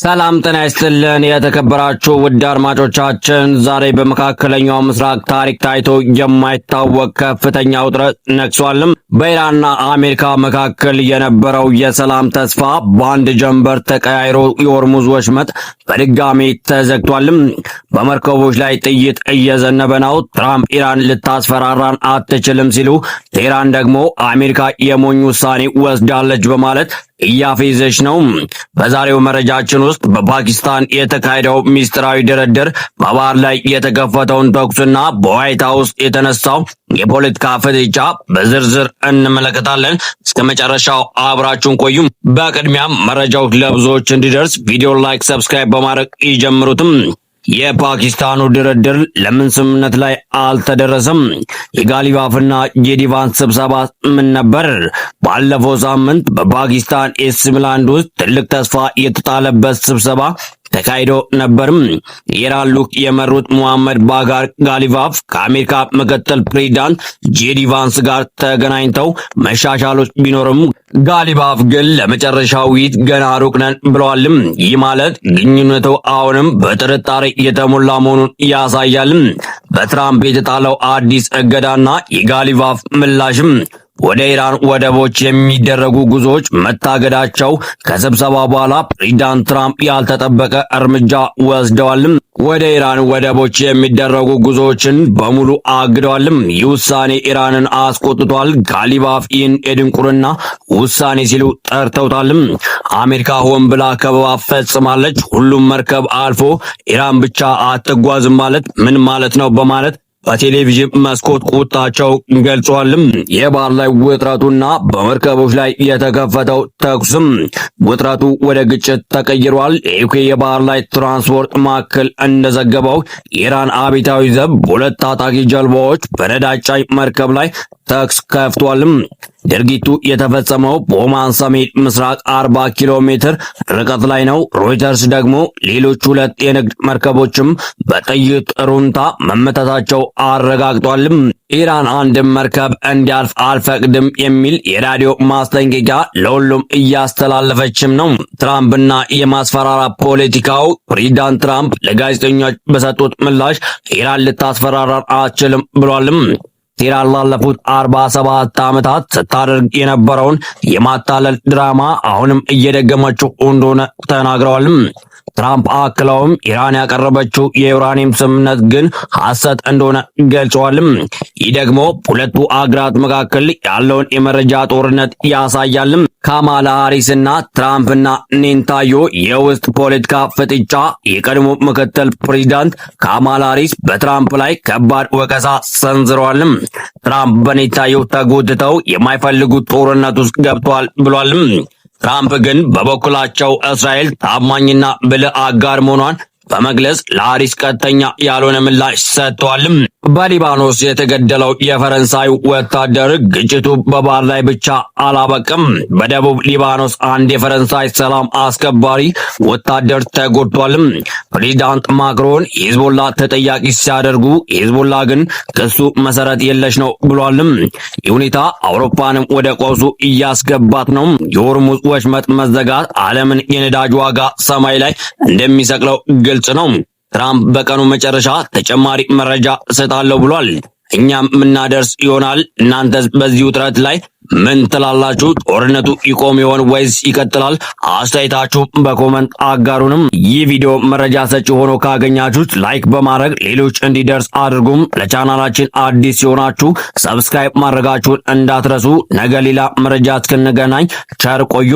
ሰላም ጤና ይስጥልን የተከበራችሁ ውድ አድማጮቻችን፣ ዛሬ በመካከለኛው ምስራቅ ታሪክ ታይቶ የማይታወቅ ከፍተኛ ውጥረት ነግሷልም። በኢራንና አሜሪካ መካከል የነበረው የሰላም ተስፋ በአንድ ጀንበር ተቀያይሮ የሆርሙዝ ወሽመጥ በድጋሚ ተዘግቷልም። በመርከቦች ላይ ጥይት እየዘነበ ነው። ትራምፕ ኢራን ልታስፈራራን አትችልም ሲሉ፣ ቴህራን ደግሞ አሜሪካ የሞኝ ውሳኔ ወስዳለች በማለት እያፌዘች ነው። በዛሬው መረጃችን ውስጥ በፓኪስታን የተካሄደው ሚስጥራዊ ድርድር፣ በባህር ላይ የተከፈተውን ተኩስና በዋይት ሃውስ የተነሳው የፖለቲካ ፍጥጫ በዝርዝር እንመለከታለን። እስከ መጨረሻው አብራችሁን ቆዩም። በቅድሚያም መረጃው ለብዙዎች እንዲደርስ ቪዲዮ ላይክ፣ ሰብስክራይብ በማድረግ ይጀምሩትም። የፓኪስታኑ ድርድር ለምን ስምምነት ላይ አልተደረሰም? የጋሊባፍና የዲቫን ስብሰባ ምን ነበር? ባለፈው ሳምንት በፓኪስታን ኢስላማባድ ውስጥ ትልቅ ተስፋ የተጣለበት ስብሰባ ተካሂዶ ነበርም። የኢራን ልዑክ የመሩት ሙሐመድ ባጋር ጋሊባፍ ከአሜሪካ ምክትል ፕሬዝዳንት ጄዲ ቫንስ ጋር ተገናኝተው መሻሻሎች ቢኖርም ጋሊባፍ ግን ለመጨረሻው ውይይት ገና ሩቅ ነን ብለዋልም። ይህ ማለት ግንኙነቱ አሁንም በጥርጣሬ የተሞላ መሆኑን ያሳያል። በትራምፕ የተጣለው አዲስ እገዳና የጋሊባፍ ምላሽም ወደ ኢራን ወደቦች የሚደረጉ ጉዞዎች መታገዳቸው ከስብሰባ በኋላ ፕሬዝዳንት ትራምፕ ያልተጠበቀ እርምጃ ወስደዋልም። ወደ ኢራን ወደቦች የሚደረጉ ጉዞዎችን በሙሉ አግደዋልም። ይህ ውሳኔ ኢራንን አስቆጥቷል። ጋሊባፍ ይህን የድንቁርና ውሳኔ ሲሉ ጠርተውታልም። አሜሪካ ሆን ብላ ከበባ ፈጽማለች፣ ሁሉም መርከብ አልፎ ኢራን ብቻ አትጓዝም ማለት ምን ማለት ነው? በማለት በቴሌቪዥን መስኮት ቁጣቸው ገልጿልም። የባህር ላይ ውጥረቱና በመርከቦች ላይ የተከፈተው ተኩስም ውጥረቱ ወደ ግጭት ተቀይሯል። የዩኬ የባህር ላይ ትራንስፖርት ማዕከል እንደዘገበው የኢራን አብዮታዊ ዘብ በሁለት ታጣቂ ጀልባዎች በነዳጅ ጫኝ መርከብ ላይ ተኩስ ከፍቷልም። ድርጊቱ የተፈጸመው በኦማን ሰሜን ምስራቅ 40 ኪሎ ሜትር ርቀት ላይ ነው። ሮይተርስ ደግሞ ሌሎች ሁለት የንግድ መርከቦችም በጥይት ሩምታ መመታታቸው አረጋግጧልም። ኢራን አንድም መርከብ እንዲያልፍ አልፈቅድም የሚል የራዲዮ ማስጠንቀቂያ ለሁሉም እያስተላለፈችም ነው። ትራምፕና የማስፈራራት ፖለቲካው። ፕሬዝዳንት ትራምፕ ለጋዜጠኞች በሰጡት ምላሽ ኢራን ልታስፈራራን አትችልም ብሏልም። ኢራን ላለፉት 47 ዓመታት ስታደርግ የነበረውን የማታለል ድራማ አሁንም እየደገመችው እንደሆነ ተናግረዋልም። ትራምፕ አክለውም ኢራን ያቀረበችው የዩራኒየም ስምምነት ግን ሐሰት እንደሆነ ገልጸዋልም። ይህ ደግሞ ሁለቱ አገራት መካከል ያለውን የመረጃ ጦርነት ያሳያልም። ካማላ ሃሪስና ትራምፕና ኔታንያሁ የውስጥ ፖለቲካ ፍጥጫ። የቀድሞ ምክትል ፕሬዝዳንት ካማላ ሃሪስ በትራምፕ ላይ ከባድ ወቀሳ ሰንዝረዋልም። ትራምፕ በኔታንያሁ ተጎድተው የማይፈልጉት ጦርነት ውስጥ ገብቷል ብሏልም። ትራምፕ ግን በበኩላቸው እስራኤል ታማኝና ብልህ አጋር መሆኗን በመግለጽ ለሃሪስ ቀጥተኛ ያልሆነ ምላሽ ሰጥተዋልም። በሊባኖስ የተገደለው የፈረንሳይ ወታደር ግጭቱ በባህር ላይ ብቻ አላበቅም። በደቡብ ሊባኖስ አንድ የፈረንሳይ ሰላም አስከባሪ ወታደር ተጎድቷልም። ፕሬዝዳንት ማክሮን ሂዝቦላ ተጠያቂ ሲያደርጉ፣ ሂዝቦላ ግን ክሱ መሰረት የለሽ ነው ብሏልም። ይህ ሁኔታ አውሮፓንም ወደ ቀውሱ እያስገባት ነው። የሆርሙዝ ወሽመጥ መዘጋት ዓለምን የነዳጅ ዋጋ ሰማይ ላይ እንደሚሰቅለው ግልጽ ነው። ትራምፕ በቀኑ መጨረሻ ተጨማሪ መረጃ እሰጣለሁ ብሏል። እኛም የምናደርስ ይሆናል። እናንተ በዚህ ውጥረት ላይ ምን ትላላችሁ? ጦርነቱ ይቆም ይሆን ወይስ ይቀጥላል? አስተያየታችሁ በኮመንት አጋሩንም። ይህ ቪዲዮ መረጃ ሰጪ ሆኖ ካገኛችሁት ላይክ በማድረግ ሌሎች እንዲደርስ አድርጉም። ለቻናላችን አዲስ ሲሆናችሁ ሰብስክራይብ ማድረጋችሁን እንዳትረሱ። ነገ ሌላ መረጃ እስክንገናኝ ቸር ቆዩ።